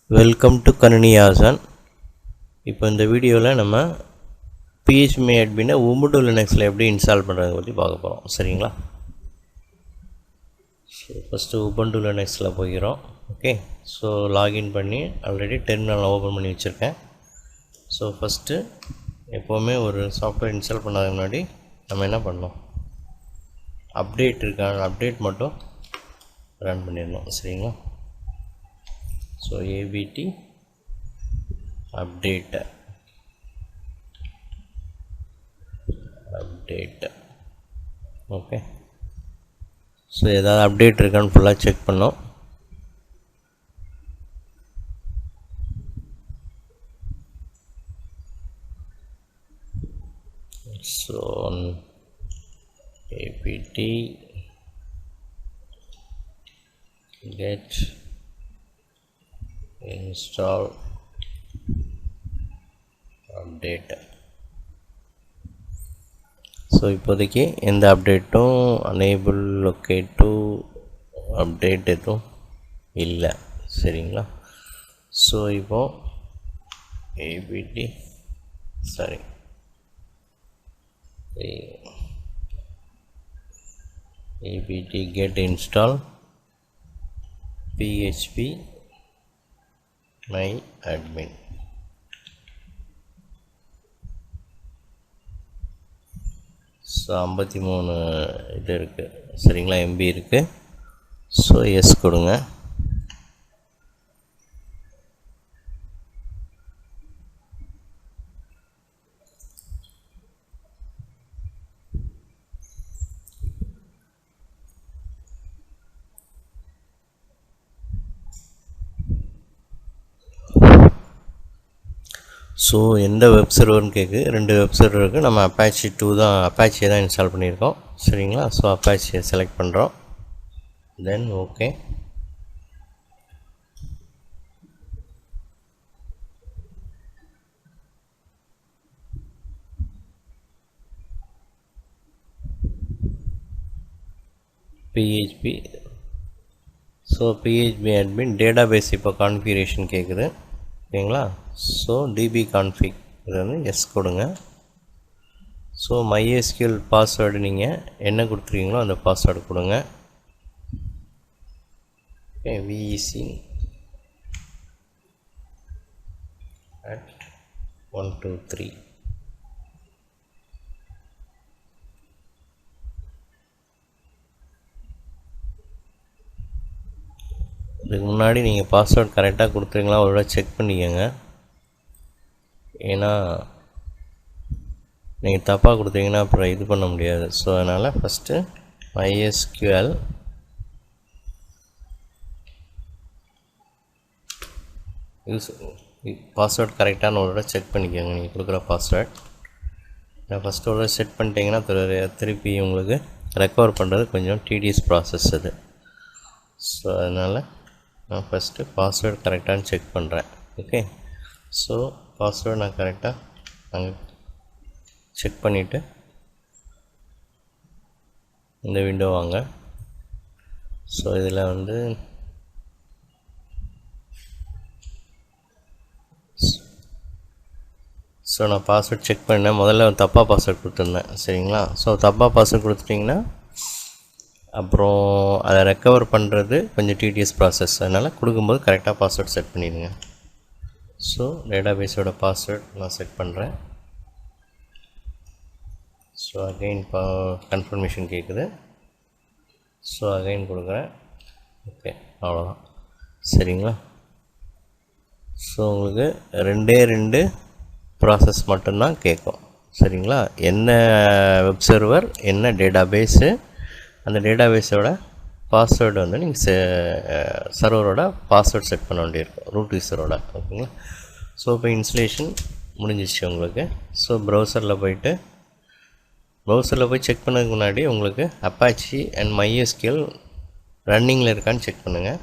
Welcome to கணினியாசன். இப்போ இந்த வீடியோவில் நம்ம PhpMyAdmin Ubuntu Linuxல எப்படி இன்ஸ்டால் பண்ணுறதை பற்றி பார்க்க போகிறோம். சரிங்களா? ஃபஸ்ட்டு Ubuntu Linuxல போகிறோம். ஓகே, ஸோ லாகின் பண்ணி ஆல்ரெடி டெர்மினல் ஓப்பன் பண்ணி வச்சுருக்கேன். ஸோ ஃபஸ்ட்டு எப்போவுமே ஒரு சாஃப்ட்வேர் இன்ஸ்டால் பண்ணாத முன்னாடி நம்ம என்ன பண்ணோம், அப்டேட் இருக்கான அப்டேட் மட்டும் ரன் பண்ணிடணும். சரிங்களா? So apt update okay. So ஏதாவது அப்டேட் இருக்கான்னு ஃபுல்லாக செக் பண்ணோம். So apt get install update. So இப்போதைக்கு எந்த அப்டேட்டும் enable locate to update எதுவும் இல்லை. சரிங்களா? ஸோ இப்போ apt get install PhpMyAdmin. So 53 இது இருக்குது. சரிங்களா? MB இருக்குது. ஸோ எஸ் கொடுங்க. ஸோ எந்த வெப் சர்வர்னு கேட்கு, 2 வெப் சர்வர் இருக்குது. நம்ம அப்பாச்சி தான் இன்ஸ்டால் பண்ணியிருக்கோம். சரிங்களா? ஸோ அப்பாச்சியை செலக்ட் பண்ணுறோம். Then okay. PhpMyAdmin டேட்டாபேஸ் இப்போ கான்ஃபிகரேஷன் கேட்குது. ஓகேங்களா? ஸோ db config இது வந்து எஸ் கொடுங்க. ஸோ MySQL பாஸ்வேர்டு நீங்கள் என்ன கொடுத்துருக்கீங்களோ அந்த பாஸ்வேர்டு கொடுங்க. Okay, vec @123. இதுக்கு முன்னாடி நீங்கள் பாஸ்வேர்ட் கரெக்டாக கொடுத்துருங்களா ஒரு தடவை செக் பண்ணிக்கோங்க. ஏன்னா நீங்கள் தப்பாக கொடுத்தீங்கன்னா அப்புறம் இது பண்ண முடியாது. ஸோ அதனால் ஃபஸ்ட்டு MySQL பாஸ்வேர்ட் கரெக்டான ஒரு தடவை செக் பண்ணிக்கோங்க. நீங்கள் கொடுக்குற பாஸ்வேர்ட் நான் ஃபஸ்ட்டு ஒரு தடவை செட் பண்ணிட்டீங்கன்னா திருப்பி உங்களுக்கு ரெக்கவர் பண்ணுறது கொஞ்சம் டிடிஎஸ் ப்ராசஸ் அது. ஸோ அதனால் நான் ஃபஸ்ட்டு பாஸ்வேர்டு கரெக்டானு செக் பண்ணுறேன். ஓகே, ஸோ பாஸ்வேர்டு நான் கரெக்டாக நாங்கள் செக் பண்ணிவிட்டு இந்த விண்டோ வாங்க. ஸோ இதில் வந்து நான் பாஸ்வேர்ட் செக் பண்ணேன். முதல்ல தப்பாக பாஸ்வேர்ட் கொடுத்துருந்தேன். சரிங்களா? ஸோ தப்பாக பாஸ்வேர்ட் கொடுத்துட்டிங்கன்னா அப்புறம் அதை ரெக்கவர் பண்ணுறது கொஞ்சம் டிடிஎஸ் ப்ராசஸ். அதனால் கொடுக்கும்போது கரெக்டாக பாஸ்வேர்ட் செட் பண்ணிடுங்க. ஸோ டேட்டாபேஸோட பாஸ்வேர்ட் நான் செட் பண்ணுறேன். ஸோ அகைன் கன்ஃபர்மேஷன் கேட்குது. ஸோ அகைன் கொடுக்குறேன். ஓகே, அவ்வளோதான். சரிங்களா? ஸோ உங்களுக்கு 2 ப்ராசஸ் மட்டும்தான் கேட்கும். சரிங்களா? என்ன வெப் சர்வர், என்ன டேட்டாபேஸு, அந்த டேட்டாபேஸோட பாஸ்வேர்டு வந்து நீங்கள் சர்வரோட பாஸ்வேர்ட் செட் பண்ண வேண்டியிருக்கும், ரூட் யூஸரோட. ஓகேங்களா? ஸோ இப்போ இன்ஸ்டலேஷன் முடிஞ்சிச்சு உங்களுக்கு. ஸோ ப்ரௌசரில் போய் செக் பண்ணதுக்கு முன்னாடி உங்களுக்கு அப்பாச்சி அண்ட் MySQL ரன்னிங்கில் இருக்கான்னு செக் பண்ணுங்கள்.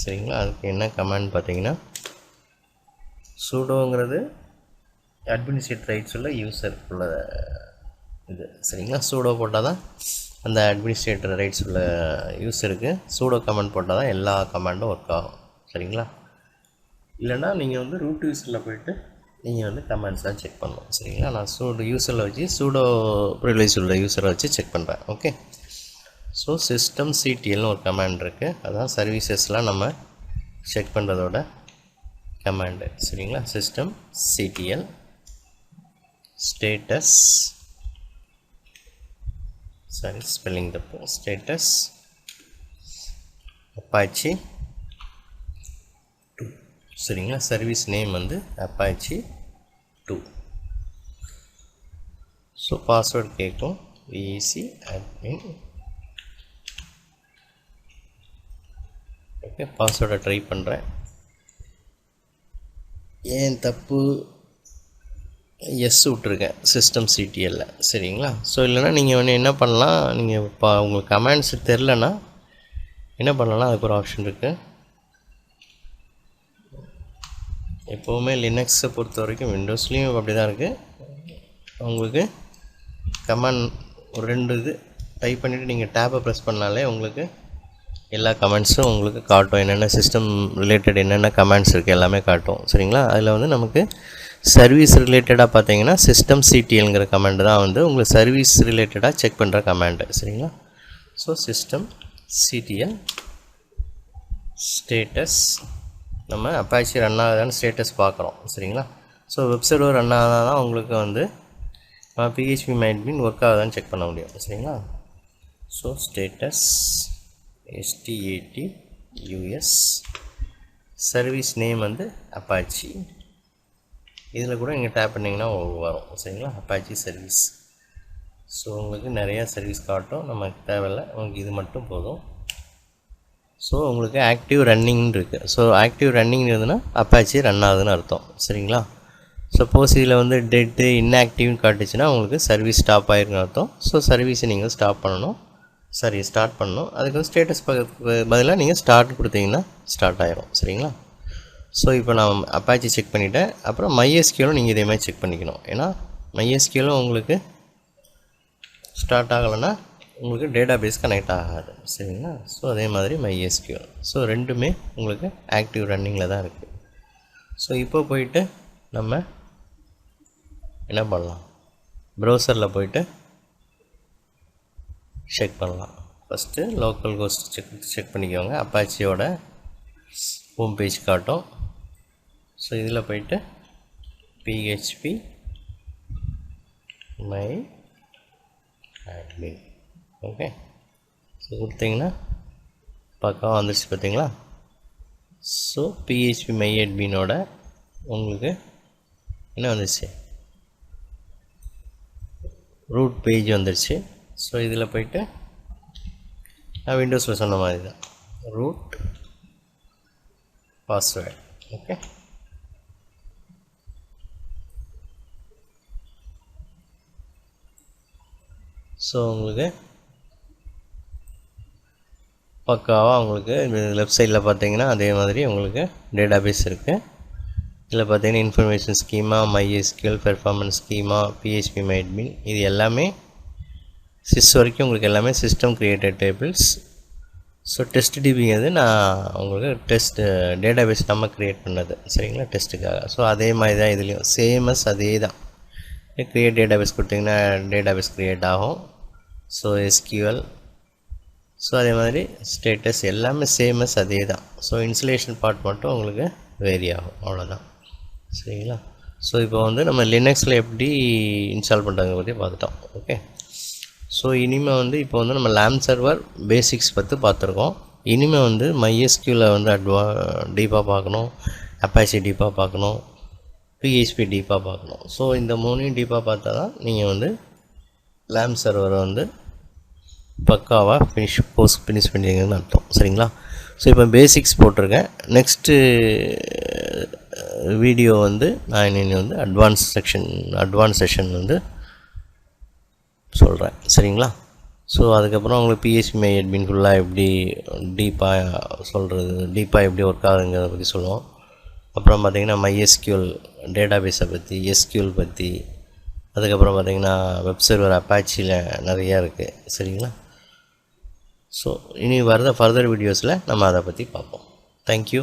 சரிங்களா? அதுக்கு என்ன கமாண்ட் பார்த்தீங்கன்னா, சூடோங்கிறது அட்மினிஸ்ட்ரேட்டர் ரைட்ஸ் உள்ள யூசர் உள்ள இது. சரிங்களா? சூடோ போட்டால் தான் அந்த அட்மினிஸ்ட்ரேட்டர் ரைட்ஸ் உள்ள யூஸருக்கு சூடோ கமெண்ட் போட்டால் தான் எல்லா கமாண்டும் ஒர்க் ஆகும். சரிங்களா? இல்லைனா நீங்கள் வந்து ரூட் யூஸரில் போய்ட்டு நீங்கள் வந்து கமெண்ட்ஸ்லாம் செக் பண்ணணும் சரிங்களா. நான் யூஸரில் வச்சு சூடோ ப்ரிவிலேஜ் உள்ள யூஸரை வச்சு செக் பண்ணுறேன். ஓகே. ஸோ சிஸ்டம் சிடிஎல்னு ஒரு கமாண்ட் இருக்குது. அதான் சர்வீசஸ்லாம் நம்ம செக் பண்ணுறதோட கமாண்டு சரிங்களா. சிஸ்டம் சிடிஎல் ஸ்டேட்டஸ் ஸ்பெல்லிங் தப்பு ஸ்டேட்டஸ் அப்பாச்சி 2 சரிங்களா. சர்வீஸ் நேம் வந்து அப்பாச்சி 2. ஸோ பாஸ்வேர்டு கேட்கும் PhpAdmin. ஓகே, பாஸ்வேர்டை ட்ரை பண்ணுறேன். ஏன் தப்பு எஸ் விட்ருக்கேன் சிஸ்டம் சிடிஎல்ல சரிங்களா. ஸோ இல்லைனா நீங்கள் வந்து என்ன பண்ணலாம், நீங்கள் இப்போ உங்களுக்கு கமெண்ட்ஸ் தெரிலனா என்ன பண்ணலாம், அதுக்கு ஒரு ஆப்ஷன் இருக்குது. எப்போவுமே லினக்ஸை பொறுத்த வரைக்கும் விண்டோஸ்லேயும் அப்படி தான் இருக்குது. உங்களுக்கு கமெண்ட் ஒரு 2 இது டைப் பண்ணிவிட்டு நீங்கள் டேப்பை ப்ரெஸ் பண்ணாலே உங்களுக்கு எல்லா கமெண்ட்ஸும் உங்களுக்கு காட்டும். என்னென்ன சிஸ்டம் ரிலேட்டட் என்னென்ன கமெண்ட்ஸ் இருக்குது எல்லாமே காட்டும் சரிங்களா. அதில் வந்து நமக்கு சர்வீஸ் ரிலேட்டடாக பார்த்தீங்கன்னா சிஸ்டம் சிடிஎல்ங்கிற கமெண்ட் தான் வந்து உங்களுக்கு சர்வீஸ் ரிலேட்டடாக செக் பண்ணுற கமெண்டு சரிங்களா. ஸோ சிஸ்டம் சிடிஎல் ஸ்டேட்டஸ் நம்ம அப்பாச்சி ரன் ஆகுதான்னு ஸ்டேட்டஸ் பார்க்குறோம் சரிங்களா. ஸோ வெப் சர்வர் ரன் ஆகுதா தான் உங்களுக்கு வந்து PhpMyAdmin ஒர்க் ஆகுதான்னு செக் பண்ண முடியும் சரிங்களா. So status STATUS service name வந்து அப்பாச்சி. இதில் கூட நீங்கள் டேப் பண்ணிங்கன்னா வரும் சரிங்களா, அப்பாச்சி சர்வீஸ். ஸோ உங்களுக்கு நிறையா சர்வீஸ் காட்டும், நமக்கு தேவையில்லை, உங்களுக்கு இது மட்டும் போதும். ஸோ உங்களுக்கு ஆக்டிவ் ரன்னிங்னு இருக்குது. ஸோ ஆக்டிவ் ரன்னிங் இருந்ததுன்னா அப்பாச்சி ரன் ஆகுதுன்னு அர்த்தம் சரிங்களா. சப்போஸ் இதில் வந்து டெட்டு இன்ஆக்டிவ்னு காட்டுச்சுன்னா உங்களுக்கு சர்வீஸ் ஸ்டாப் ஆகிருக்குன்னு அர்த்தம். ஸோ சர்வீஸை நீங்கள் ஸ்டாப் பண்ணணும், ஸ்டார்ட் பண்ணணும். அதுக்கு வந்து ஸ்டேட்டஸ் பதிலாக நீங்கள் ஸ்டார்ட் கொடுத்தீங்கன்னா ஸ்டார்ட் ஆகிரும் சரிங்களா. ஸோ இப்போ நான் அப்பாச்சி செக் பண்ணிவிட்டேன். அப்புறம் MySQL நீங்கள் இதே மாதிரி செக் பண்ணிக்கணும். ஏன்னா MySQL உங்களுக்கு ஸ்டார்ட் ஆகலைன்னா உங்களுக்கு டேட்டா பேஸ் கனெக்ட் ஆகாது சரிங்களா. ஸோ அதே மாதிரி MySQL. ஸோ ரெண்டுமே உங்களுக்கு ஆக்டிவ் ரன்னிங்கில் தான் இருக்குது. ஸோ இப்போ போயிட்டு நம்ம என்ன பண்ணலாம், ப்ரௌசரில் போயிட்டு செக் பண்ணலாம். ஃபஸ்ட்டு லோக்கல் ஹோஸ்ட் செக் பண்ணிக்கோங்க. அப்பாச்சியோட ஹோம் பேஜ் காட்டும். ஸோ இதில் போயிட்டு PhpMyAdmin ஓகே. ஸோ கொடுத்தீங்கன்னா பக்கம் வந்துடுச்சு பார்த்தீங்களா. ஸோ PhpMyAdminோட உங்களுக்கு என்ன வந்துடுச்சு, ரூட் பேஜ் வந்துடுச்சு. ஸோ இதில் போயிட்டு நான் விண்டோஸில் சொன்ன மாதிரி தான் ரூட் பாஸ்வேர்டு ஓகே. ஸோ உங்களுக்கு பக்காவாக உங்களுக்கு லெஃப்ட் சைடில் பார்த்தீங்கன்னா அதே மாதிரி உங்களுக்கு டேட்டாபேஸ் இருக்குது. இதில் பார்த்தீங்கன்னா information schema, MySQL, performance schema, PhpMyAdmin இது எல்லாமே சிஸ் வரைக்கும் உங்களுக்கு எல்லாமே system created tables. So test டிபிங்கிறது நான் உங்களுக்கு டேட்டாபேஸ் நம்ம க்ரியேட் பண்ணது சரிங்களா, டெஸ்ட்டுக்காக. ஸோ அதே மாதிரி தான் இதுலேயும் சேமஸ் அதே தான். க்ரியேட் டேட்டாபேஸ் கொடுத்தீங்கன்னா டேட்டாபேஸ் க்ரியேட் ஆகும். ஸோ SQL, ஸோ அதே மாதிரி ஸ்டேட்டஸ் எல்லாமே சேமஸ் அதே தான். ஸோ இன்ஸ்டலேஷன் பார்ட் மட்டும் உங்களுக்கு வேரி ஆகும், அவ்வளோதான் சரிங்களா. ஸோ இப்போ வந்து நம்ம லினக்ஸில் எப்படி இன்ஸ்டால் பண்ணுறதை பற்றி பார்த்துட்டோம் ஓகே. ஸோ இனிமேல் வந்து இப்போ வந்து நம்ம லேம் சர்வர் பேசிக்ஸ் பற்றி பார்த்துருக்கோம். இனிமேல் வந்து MySQL வந்து டீப்பாக பார்க்கணும், அப்பாச்சி டீப்பாக பார்க்கணும், PHP டீப்பாக பார்க்கணும். ஸோ இந்த 3 டீப்பாக பார்த்தா தான் நீங்கள் வந்து லேம் சர்வரை வந்து பக்காவாக ஃபினிஷ் பண்ணிங்கன்னு அர்த்தம் சரிங்களா. ஸோ இப்போ பேசிக்ஸ் போட்டிருக்கேன். நெக்ஸ்ட்டு வீடியோ வந்து நான் இன்னும் வந்து அட்வான்ஸ் செஷன் வந்து சொல்கிறேன் சரிங்களா. ஸோ அதுக்கப்புறம் உங்களுக்கு PhpMyAdmin ஃபுல்லாக எப்படி டீப்பாக எப்படி ஒர்க் ஆகுதுங்கிறத பற்றி சொல்லுவோம். அப்புறம் பார்த்திங்கன்னா MySQL டேட்டாபேஸை பற்றி, SQL பற்றி, அதுக்கப்புறம் பார்த்திங்கன்னா வெப் சர்வர் அப்பாச்சியில் நிறையா இருக்குது சரிங்களா. ஸோ இனி வரத ஃபர்தர் வீடியோஸில் நம்ம அதை பற்றி பார்ப்போம். தேங்க்யூ.